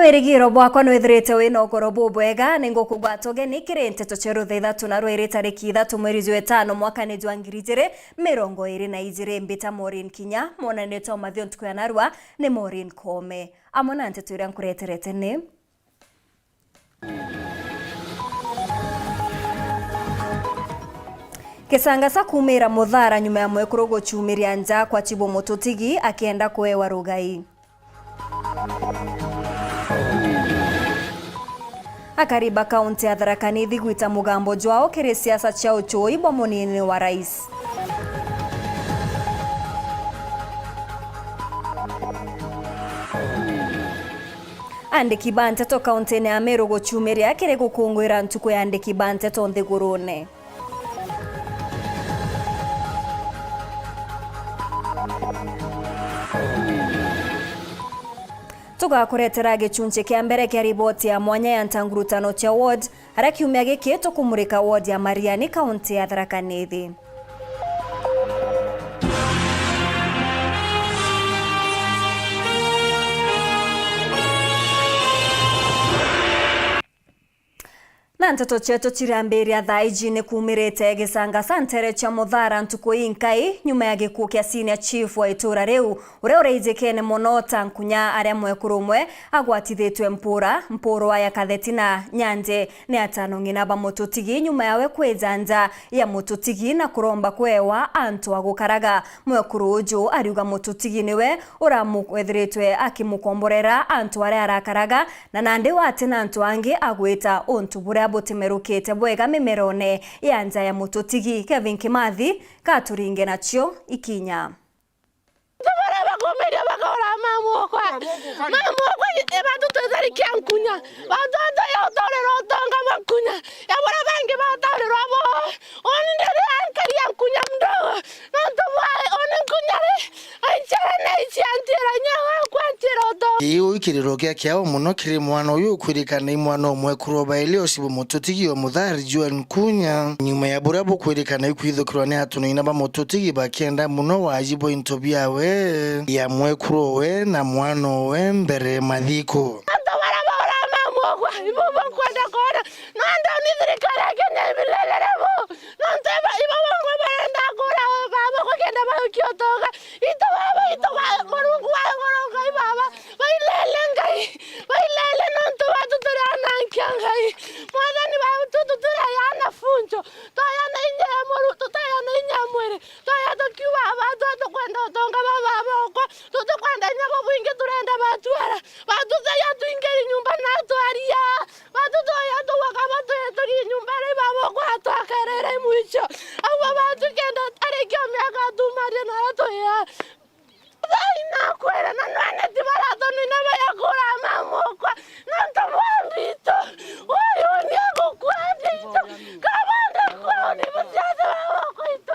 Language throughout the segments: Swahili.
werigiro bwakwa nwithirite wina ukorobo bwega ningo kugwatoge nikire Nteto cheru Ithatu na rwere tariki Ithatu mweri wa 5 mwaka ni 2022 mbita MAUREEN KINYA mona neto mathio ntuku ya narua ni MAUREEN kome amona Nteto ira nkureterete ni Kisanga sa kumira muthara nyuma ya mwekuru guchumiria nja kwa Chibo Mututigi akienda kuewa rugai. Akariba kaunti ya Thaa Nithi gwita mugambo jwao kiri siasa cha uchoi bwa munini wa rais. Andiki ba Nteto kaunti ya Meru guchumiria kiri gukungwira ntuku ya andiki ba Nteto nthigurune. Tugakuretera gichunche kia mbere kia riboti ya mwanya ya ntangurutano cha ward haria kiumia giki tukumurika ward ya Mariani kaunti ya Thaa Nithi. Na Nteto chetu chirambiria thaa ijini kumirite gisanga santere cha muthara ntuku inkai nyuma ya gikuo kia senior chief wa itura riu uria ureijikene muno tankunya aria mwekurumwe agwatithitwe mpuro wa yakatheti na nyanje ni atano ngina ba Mututigi nyuma yawe kwejanja ya Mututigi na kuromba kwewa antu agukaraga mwekuru uju ariuga Mututigi niwe uramwethiritwe akimukomborera antu aria arakaraga na nandi wate na antu angi agwita untu buria botemerukete bwega mimerone ya nja ya Mututigi. Kevin Kimathi katuringe nacho ikinya Iyo ikiriro kiao muno kiri mwana uyu kwirikana imwana omwe kuroba ile Chibo Mututigi wa muthari Joan Kunya nyuma ya burabo kwirikana ikwithukirwa ni hatuno ina ba Mututigi bakenda muno wajibo intobyawe ya mwekurowe na mwana we mbere mathiko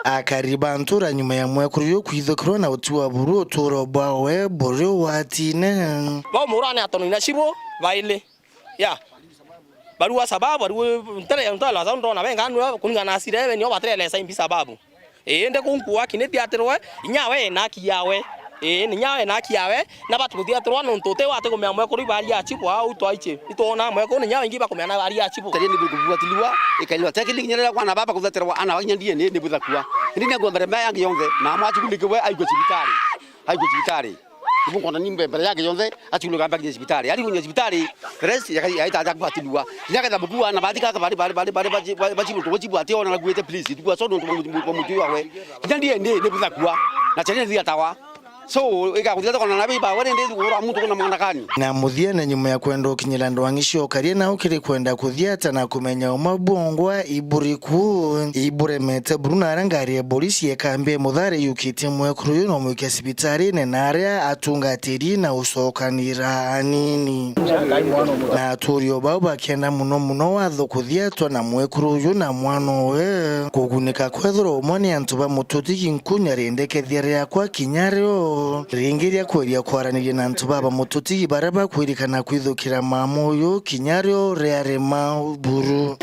akariba ntura nyuma ya mwekuru yo kwithukirwa na utua buru uturo bwawe buru watine ba murane atono ina Chibo baile ya barua sababu ntare ntala za ndo na benga anu kuningana asire ni obatrele sa imbi sababu ende kunkuwa kineti aterwe nyawe na kiyawe ni nyawe na kiyawe na batu thiaterwa no ntote wate kumya mwekuru bari ya Chibo au twaiche itona mwekuru ni nyawe ngiba kumya na bari ya Chibo tari ni bubuatiliwa ikailwa tekili nyerera kwa na baba kuthaterwa ana wanyandie ni buthakua ndine ngombe mbere yangi yonthe na mwachikulikewe aigwe cibitari Ibukona nimbe mbere yake yonthe achuluka mbaki cibitari ali kunya cibitari rest yaita akubatilwa nyaka mukua na bathika ka bari bachibu ati ona naguete please tukwa sono mutu wawe ndie ni buthakua na chene thia tawa so ikakutheta kona nabi ba wende ura muntu kuna mwana kani na muthia na nyuma ya kwenda ukinyira ndwangisho karia na ukiri kwenda kuthiata na kumenya umabongwa ibure mete Bruna arangari ya polisi yekambe muthari yukite mwekuru no mwike sibitari ne naria atungatiri na usokanira nini na turio baba kenda muno watho kuthiatwa na mwekuru uyu na mwana we kugunika kwethro umoni antu ba Mututigi nkunya rendeke thiare kwa kinyario ringiria kweria kwaraniria na antu ba Mututigi baraba kwirikana kwithukira mamoyo kinyario reare mauburu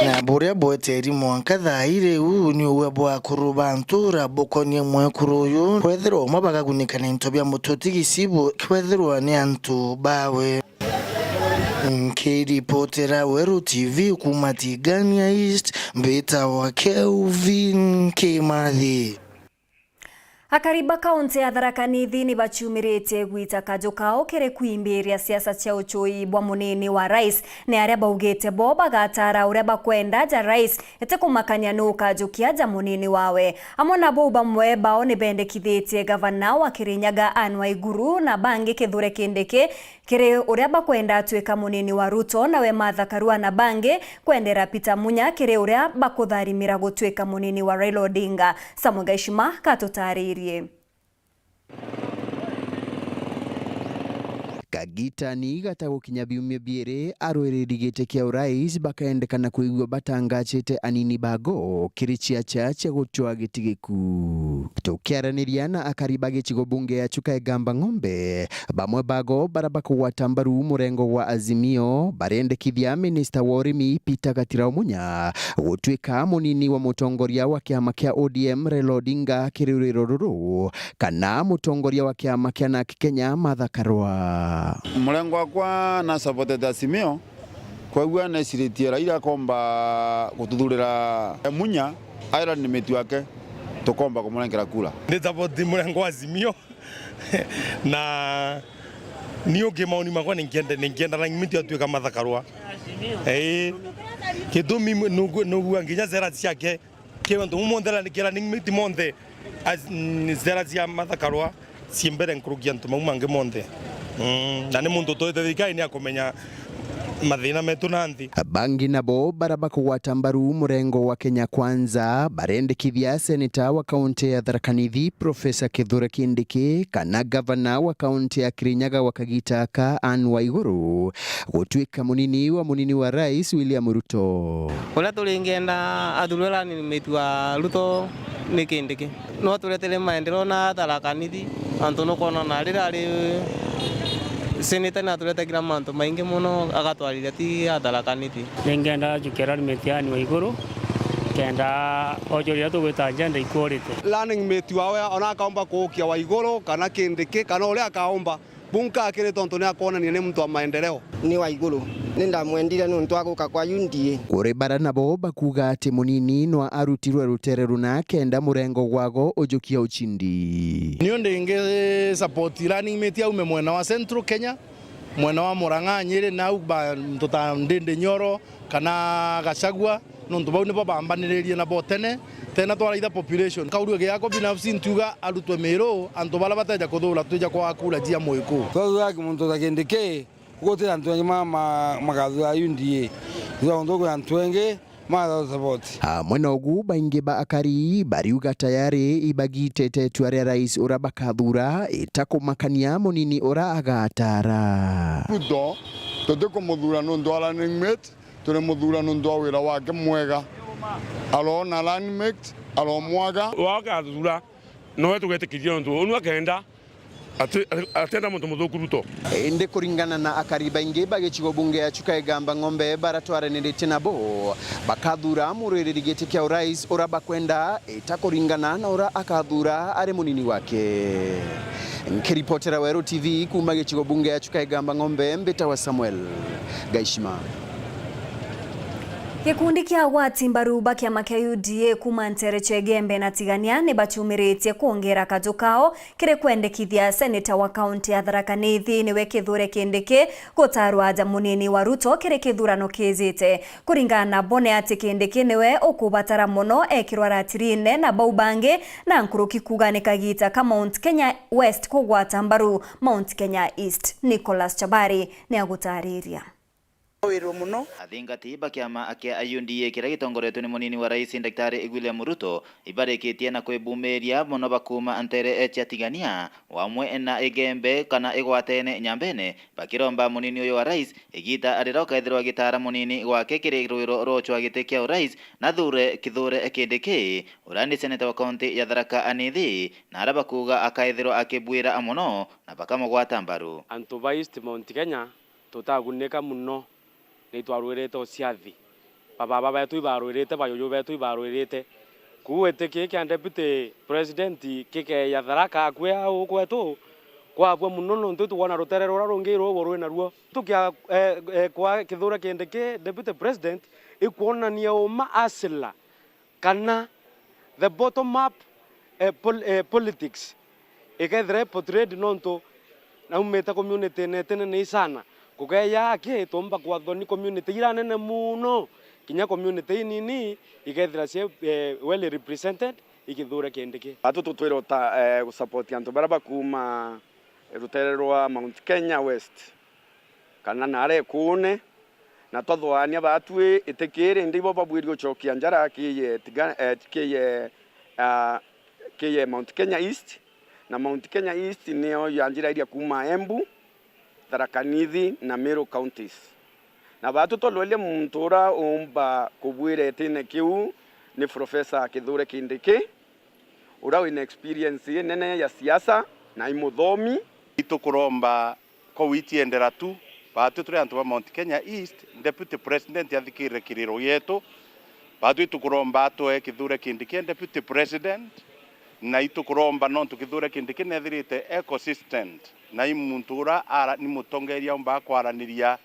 na buria boeteri mwanka thaire u ni uwe bwa kuruba ntura bokonie mwekuru uyu kwethero mabagagunika na intobya Mututigi sibu kwethero ni antu bawe Nkiripotera Weru TV kumatigania East mbeta wa Kelvin Kimathi. Akariba kaunti ya Tharaka Nithi ni bachumirite gwita kajo kao kere kuimbiria siasa cia uchui bwa munini wa rais ni aria baugite bo bagatara uria bakwenda ja rais ete kumakania no kajo kia munini wawe amona bo bamwe bao ni bendekithitie gavana wa Kirinyaga Anne Waiguru na bangi kithure kindike kere uria bakwenda atwika munini wa Ruto nawe Martha Karua na bangi kwendera Peter Munya kere uria bakutharimira gutwika munini wa Raila Odinga. Samuel Gaishima katutari Kagita ni gatagukinya biumia biere arwereri gite kia urais bakaendekana kuigwa batangachite anini bago kirichia chache gutwa gitigiku tukiaraniria na akariba gichigo bunge ya chuka gamba ng'ombe bamwe bago barabako watambaru murengo wa Azimio barendekithia minister wa urimi Peter Gatira Munya gutwika munini wa mutongoria wa kiama kia ODM Raila Odinga kiririro ruru kana mutongoria wa kiama kia na Kenya Martha Karua. Murengo kwa na supported Azimio kwa gwa na siritia Raila komba gututhurira Munya aira ni metu wake tukomba kumurengera kula nditapoti murengo wa Azimio na niyo gemauni makwa ningienda na ngimiti atuika Martha Karua kidumi nugu nginya zera ciake kiwantu mumondela nikira ngimiti monde zera cia Martha Karua siembere nkurugia ntuma mange monde na ni muntu toethethika ni akomenya mathina metu nanthi bangi nabo barabako watambaru murengo wa Kenya Kwanza barendekithia seneta wa kaunti ya Tharaka Nithi Profesa Kithure Kindiki kana gavana wa kaunti ya Kirinyaga wa Kagitaka Anne Waiguru gutwika munini wa rais William Ruto. Ola tulingenda athurira ni metu wa Ruto ni Kindiki no turetele maendeleo na Tharaka Nithi antu no kona na rira seneta na tuleta kila manto maingi muno agatwarira ti Tharaka Nithi ningenda jukera metiani Waiguru kenda ojoria tugwita agenda ikorite learning mate wawe ona akaomba kuukia Waiguru kana Kindiki kana uria akaomba bunka akire tonto ni akona ni mtu wa maendeleo ni Waiguru ninda mwendire nuntu aguka kwa UNDA kuri bara nabo bakuga ati munini no arutirwe rutereru na kenda murengo gwago ojukia uchindi niyo ndenge support learning mate au mwena wa Central Kenya mwena wa Murang'a Nyeri na uba mtota ndende Nyoro kana Gachagua nuntu bau nibo bambaniririe na botene tena twaraitha population kaurwe gyako binafsi ntuga arutwe mero antu bala bataja kuthura tuja kwa kula jia moiku twaga muntu takendeke gutira ntwenge magathura UNDA zo ndogo ntwenge ma support mwena ogu baingi ba akari bariuga tayari ibagite tetu ria rais ura bakathura itakumakania munini ura agatara Ruto tuteko muthura nundu ala ningmet tule muthura nundu wira wake mwega alona landmate alomwaga wakathura no wetu getikithio ndu onu akenda atenda muntu muthuku Ruto ende kuringana na akariba ingi bagichigo bunge ya chuka gamba ng'ombe baratwaranirite nabo bakathura murereri giti kia urais ura bakwenda itakuringana na ura akathura ari munini wake. Nkiripotera Weru TV kuma gichigo bunge ya chuka gamba ng'ombe mbeta wa Samuel Gaishima. Gikundi kia watimbaru bakiama kia UDA kuma Nteto Gembe na Tigania ni bachumirite kuongera kajo kao kire kwendekithia seneta wa kaunti ya Tharaka Nithi niwe Kithure Kindiki gutarwa munini wa Ruto kire kithurano kizite kuringana na bone ati Kindiki niwe ukubatara muno ekirwa ratirine na baubange na nkuruki kugane Kagita ka Mount Kenya West kugwatambaru Mount Kenya East. Nicholas Chabari ni agutariria Weru muno athingati bakiama akia UNDA kira gitongoretwo ni munini wa rais Daktari William Ruto ibareketie na kwibumiria muno bakuma antere echa Tigania wamwe na Igembe kana igwatene Nyambene bakiromba munini uyu wa rais igita ariroka ithirwa gitara munini gwake kiri rwiro rochwa gitekia urais na Kithure Kindiki urani seneta wa kaunti ya Tharaka Nithi na arabakuga akaithirwa akibwira amuno na bakamugwata mbaru antu baist Mount Kenya tutaguneka muno ni twarwirite ociathi baba betu ibarwirite bayoyo betu ibarwirite kuwete kike deputy president kike ya Tharaka kwe au kwetu kwabwa muno nontu tuona rutere rura rungi rugo rwina ruo tukia kwa kithura kindiki deputy president ikuonania uma asila kana the bottom up politics ikethire portrayed nontu na umeta community netene ni sana kugeya ake tomba kwa thoni community iranene muno kinya community nini ikethira cie well represented ikithura kindiki atu tutwira ta gusupport antu baraba kuma rutere rwa Mount Kenya West kana nare kune na tothwania batwe itekere ndibo babwiri uchokia njara kiye Mount Kenya East na Mount Kenya East nio yanjira iria kuma Embu Tharaka Nithi na Meru counties na batu tolwele muntura umba kubwire tene kiu ni Professor Kithure Kindiki ura wina experience nene ya siasa na imuthomi itukuromba ko witiendera tu batu turi antu ba Mount Kenya East deputy president yathikire kiriro yetu batu itukuromba atwe Kithure Kindiki deputy president na itukuromba nontu Kithure Kindiki nethirite ecosystem na imuntura ara ni mutongeria umba kwaraniria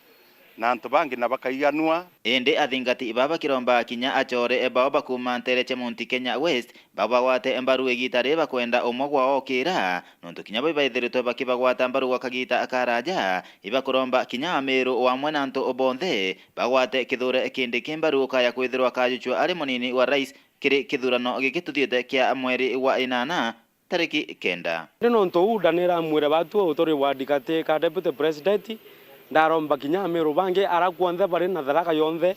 na antu bangi na bakaiganua ende athingati baba kiromba kinya achore baba kuma Nteto Mount Kenya West baba wate embaru egitare bakwenda omogwa okira nontu kinya baithiritwe bakibagwata mbaru wakagita akaraja ibakuromba kinya Meru wa mwananto obonthe bagwate Kithure Kindiki mbaru kaya kwithirwa kajuchwa ari munini wa rais kiri kithurano gikituthiete kia mweri wa 8 tariki 9 nontu udanira mwira batu utori wadikate ka deputy president ndaromba kinya Meru bange arakwanthe bari na Tharaka yonthe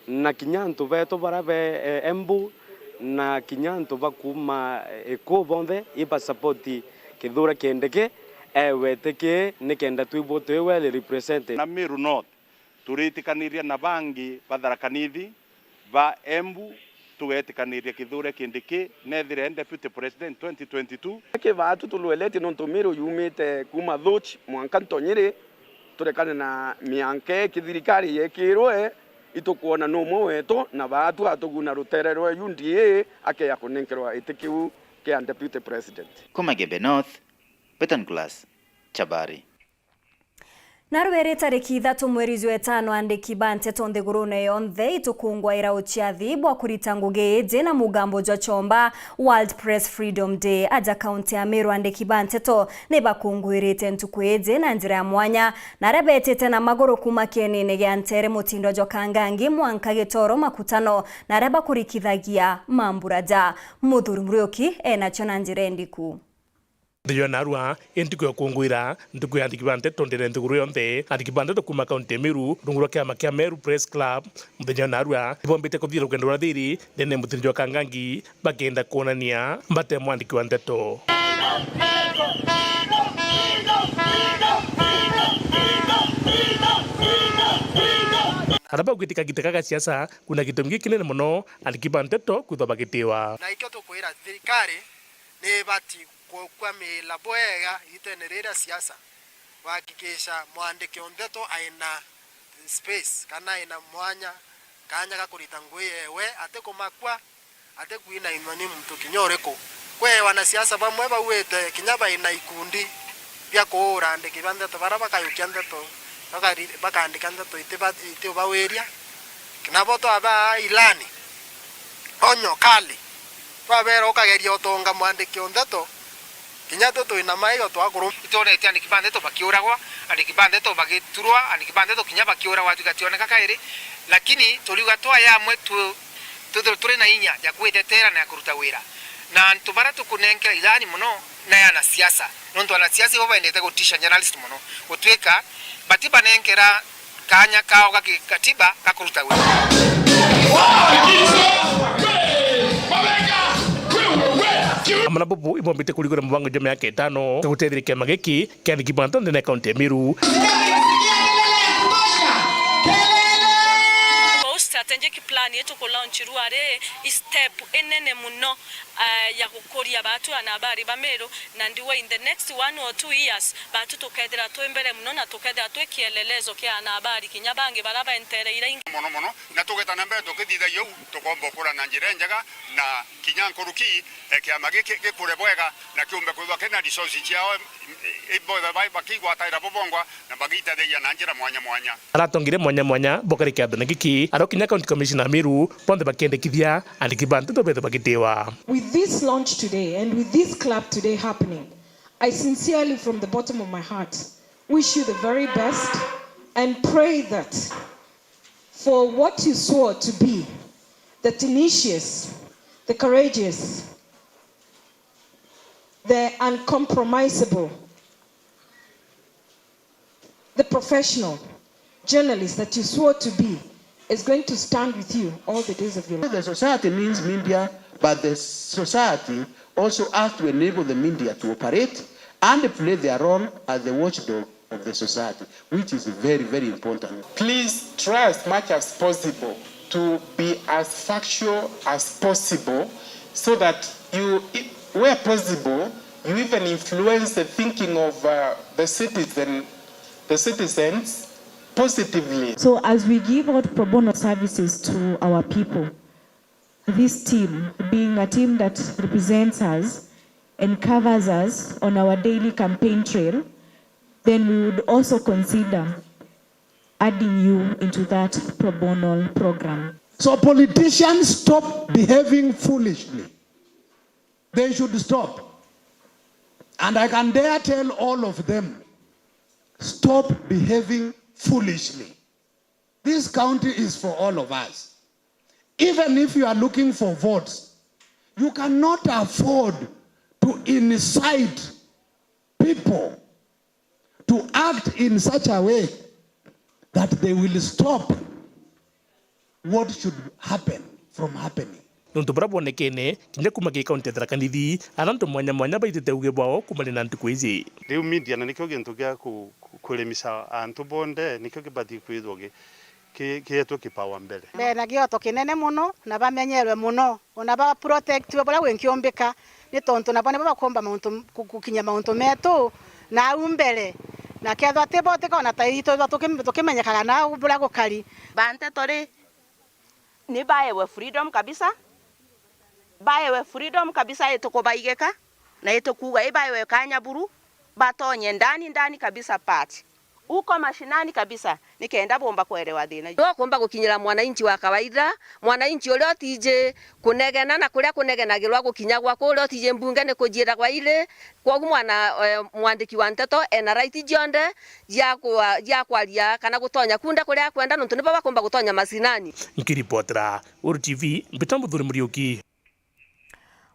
na kinya ntu beto barabe Embu na kinya ntu bakuma eko bonthe iba support Kithure Kindiki weteke nikenda twibote well represented na Meru North turitikaniria na bangi ba Tharaka Nithi ba Embu tugetikaniria Kithure Kindiki nethire deputy president 2022 ke batu tulwelete nontu Meru yumite kuma Thochi mwanka ntonyire turekane na mianke kithirikari yekirwe itukuona no mwe wetu na batu atuguna rutere rwa UDA ake ya kunenkerwa itikiu ke deputy president Kumagembe North Beton Glass Chabari Narwere tariki 3 mweri wa 5 andiki ba Nteto nthigurune yonthe itukungwa ira uchiathi bwa kurita ngugi na mugambo jwa chomba World Press Freedom Day aja county ya Meru andiki ba Nteto ne bakungwirite ntukweze na njira ya mwanya na rebetete na magoro kuma kienene gya Ntere mutindo jwa kangangi mwanka gitoro makutano na reba kurikithagia mamburaja muthuri murioki ena chona njira ndiku Ndiyo narua entiko yakungwira ndiko yandikibante tondere nduguru yonte andikibante kuma county Meru runguro kya Meru Press Club ndiyo narua bombete ko thiro kwenda rathiri dene mutinjo kangangi bagenda kuonania mbate mwandiki wa Nteto araba kuitika gitaka siasa kuna gitumgi kinene muno andikibante Nteto kuthobagitiwa na ikyo tukwira thirikari ne bati kwa mila boega itenerera siasa wakikisha mwandiki Nteto aina space kana ina mwanya kanya gakurita ngui ewe ate kumakwa ate kuina imani mtu kinyoreko kwe wana siasa bamwe bawete kinyaba ina ikundi bya kuura ndiki Nteto baraba kayukia Nteto bakandika Nteto ite baweria kinaboto aba ilani onyo kali babero ukageria utonga mwandiki Nteto kinyato to ina maigo to akuru itorete ani kibande to bakiuragwa ani kibande to bagiturwa ani kibande to kinya bakiura watu gationeka kairi lakini tuliga toa ya mwetu turi na inya ya kuitetera na kuruta wira na ntubara tukunenkera ilani muno na yana siasa nonto ana siasa bo baendete gutisha journalist muno utweka batiba nenkera kanya kao katiba kakuruta wira amana bobo ibombete kuligora mubango jome yake 5 kutethirike mageki kandi kibanta ndene county ya Meru strategic plan plan yetu ko launch ruare step enene muno ya gukoria batu anabari bamero na ndiwe in the next 1 or 2 years batu tukethira twembere muno na tukethira twekielelezo kia anabari kinyabange baraba entereira mono na tugeta na mbere tukithitha yu tukomba kura na njira njega na kinyankuruki kiama gikure bwega na kiumbe kwithwa kena resources ciao ibothe bakigwa taira bobongwa na bagita theia na njira mwanya aratongire mwanya bokari kiatho na giki arokinya county commissioner Meru ponde bakendekithia andikibante to bethe bagitewa. With this launch today and with this club today happening, I sincerely from the bottom of my heart wish you the very best and pray that for what you swore to be, the tenacious, the courageous, the uncompromisable, the professional journalist that you swore to be is going to stand with you all the days of your life. The society needs media, but the society also has to enable the media to operate and play their role as the watchdog of the society, which is very, very important. Please try as much as possible to be as factual as possible so that you, where possible, you even influence the thinking of the citizens positively. So as we give out pro bono services to our people, this team, being a team that represents us and covers us on our daily campaign trail, then we would also consider adding you into that pro bono program. So politicians stop behaving foolishly. They should stop. And I can dare tell all of them, stop behaving foolishly. This county is for all of us. Even if you are looking for votes, you cannot afford to incite people to act in such a way that they will stop what should happen from happening. Nuntu bara bonekene kinya kumagi county Thaa Nithi arantu mwanya baitete uge bwao kumali na ntuku ici. Riu media na nikyo gintu gia kurimisa antu bonde nikyo kibati kwithwoge kietwo kipawa mbele. Na gioto kinene muno na bamenyerwe muno ona ba protect bara wenkiombeka ni tonto na bone bakomba muntu kukinya muntu metu na umbele na ketho tebote kona taito tukimenyekaga na ubura gukari bante tori ni baewe freedom kabisa. Baewe freedom kabisa yetu kubaigeka na yetu kuga ibaewe kanyaburu batonye ndani kabisa pati uko mashinani kabisa nikaenda bomba kuelewa thina yo kumba gukinyira mwananchi wa kawaida mwananchi ule otije kunegena na kuria kunegenagirwa gukinya gwa kule otije mbunge ne kujira kwa ile kwa mwana mwandiki wa Nteto ena right jonde ya kwaria kana gutonya kunda kuria kwenda nuntu nibo bakomba gutonya masinani. Nkiripotera URETERI Mbitambo Thuri Muriuki.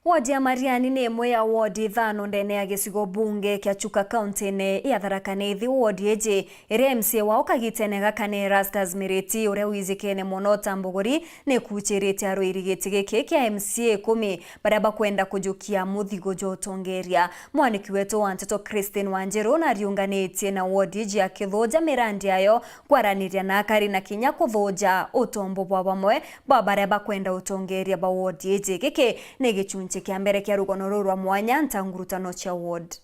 Wodi ya Mariani ni imwe ya wodi ithano ndene ya gicigo bunge kia Chuka county-ini ya Thaa Nithi. Wodi eji ire MCA wao kagitene gakane Erastus Miriti uria wizikene muno Tambuguri ni kuchirite aroirigiti giki kia MCA 10 baria bakwenda kujukia muthigo jotongeria. Mwaniki wetu wa Nteto Christine Wanjiru na riunganitie na wodi eji ya Kithoja mirandi ayo kwaraniria na akari na kinya kuthoja utombo bwa bamwe bwa baria bakwenda utongeria ba wodi eji giki ni gichunche kia mbere kia rugono rurwa mwanya ntangurutano cha ward.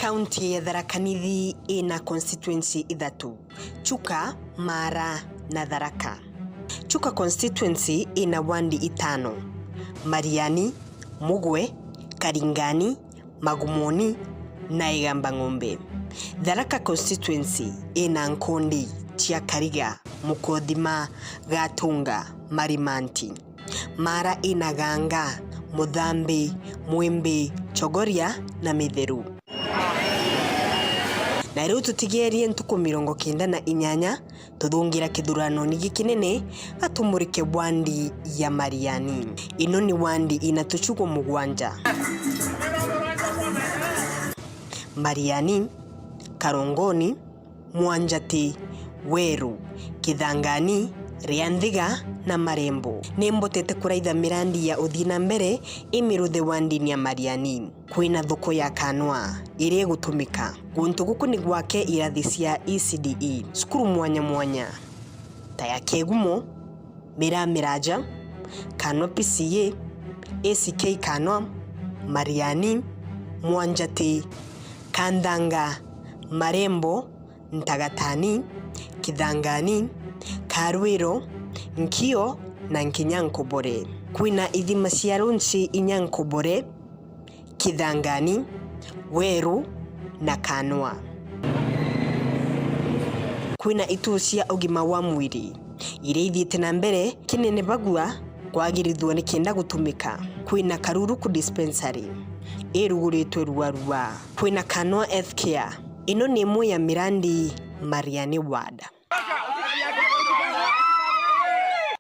County ya Thaa Nithi ina constituency Ithatu: Chuka, Mara na Tharaka. Chuka constituency ina wandi 5: Mariani, Mugwe, Karingani, Magumoni na Igamba Ng'ombe. Tharaka constituency ina Nkondi, Chiakariga, Mukodhima, Gatunga, Marimanti. Mara ina Ganga, Mudhambi, Mwimbi, Chogoria na Mitheru. Na riu tutigerie ntuku 98 tuthungira kithurano nigi kinene atumurike wandi ya Mariani. Ino ni wandi ina tuchugo mugwanja: Mariani, Karongoni, Mwanjati, Weru, Kithangani ria Nthiga na Marembo nimbotete kuraitha mirandi ya uthii na mbere imiruthe wandini ya Mariani. Kwina thoko ya Kanwa iria gutumika guntu guku ni gwake irathi cia ECDE cukuru mwanya mwanya ta ya Kegumo, Miraja, Kanwa PCA, ACK Kanwa, Mariani, Mwanjati, Kandanga, Marembo, Ntagatani, Kithangani, Karwiro, Nkio na Nkinyankobore. Kwina ithima cia runci Inyankobore, Kithangani, Weru na Kanwa. Kwina itu cia ugima wa mwiri iria ithiete na mbere kinene bagua kwagirithwo ni kenda gutumika. Kwina Karuruku dispensary iruguritwe Ruarua. Kwina Kanwa Healthcare ino ni imwe ya mirandi Mariani ward.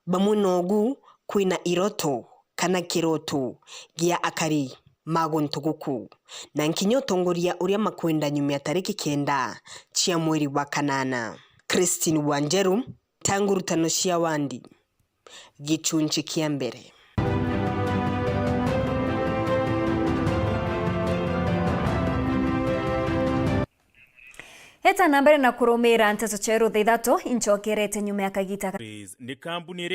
Bamwe nogu kwina Iroto kana Kiroto gia akari magontuguku na nkinyo tongoria uria makwenda nyumia tariki 9 cia mweri wa kanana. Christine Wanjeru, Tangurutano cia Wandi, Gichunchi kia mbere. Heta nambere na kurumira Nteto cheru Ithatu inchokerete nyuma ya kagita. Ni kambuni